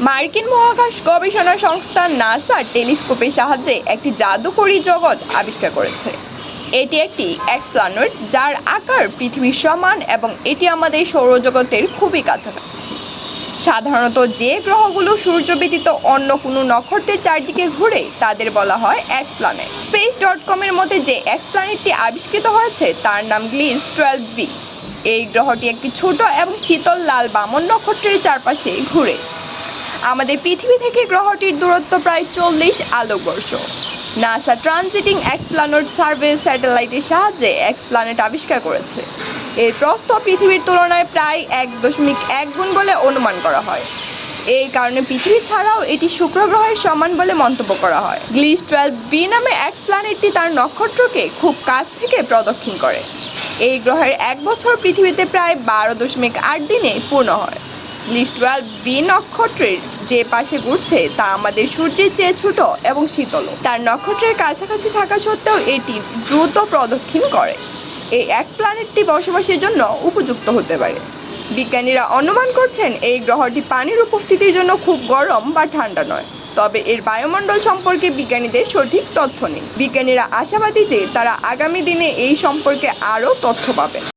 মার্কিন মহাকাশ গবেষণা সংস্থা নাসা টেলিস্কোপের সাহায্যে একটি জাদুকরী জগৎ আবিষ্কার করেছে। এটি একটি এক্সপ্ল্যানেট যার আকার পৃথিবীর সমান এবং এটি আমাদের সৌরজগতের খুবই কাছাকাছি। সাধারণত যে গ্রহগুলো সূর্য ব্যতীত অন্য কোনো নক্ষত্রের চারদিকে ঘুরে তাদের বলা হয় এক্সপ্ল্যানেট। space.com-এর মতে যে এক্সপ্ল্যানেটটি আবিষ্কৃত হয়েছে তার নাম গ্লিস 12b। এই গ্রহটি একটি ছোট এবং শীতল লাল বামন নক্ষত্রের চারপাশে ঘুরে। আমাদের পৃথিবী থেকে গ্রহটির দূরত্ব প্রায় 40 আলোকবর্ষ। নাসা ট্রানজিটিং এক্সপ্ল্যানেট সার্ভে স্যাটেলাইটের সাহায্যে এক্সপ্ল্যানেট আবিষ্কার করেছে। এর প্রস্থ পৃথিবীর তুলনায় প্রায় 1.1 গুণ বলে অনুমান করা হয়। এই কারণে পৃথিবী ছাড়াও এটি শুক্র গ্রহের সমান বলে মন্তব্য করা হয়। গ্লিস 12b নামে এক্সপ্ল্যানেটটি তার নক্ষত্রকে খুব কাছ থেকে প্রদক্ষিণ করে। এই গ্রহের 1 বছর পৃথিবীতে প্রায় 12.8 দিনে পূর্ণ হয়। গ্লিস 12b নক্ষত্রের যে পাশে ঘুরছে তা আমাদের সূর্যের চেয়ে ছোট এবং শীতল। তার নক্ষত্রের কাছাকাছি থাকা সত্ত্বেও এটি দ্রুত প্রদক্ষিণ করে। এই এক্সপ্ল্যানেটটি বসবাসের জন্য উপযুক্ত হতে পারে। বিজ্ঞানীরা অনুমান করছেন এই গ্রহটি পানির উপস্থিতির জন্য খুব গরম বা ঠান্ডা নয়, তবে এর বায়ুমণ্ডল সম্পর্কে বিজ্ঞানীদের সঠিক তথ্য নেই। বিজ্ঞানীরা আশাবাদী যে তারা আগামী দিনে এই সম্পর্কে আরও তথ্য পাবেন।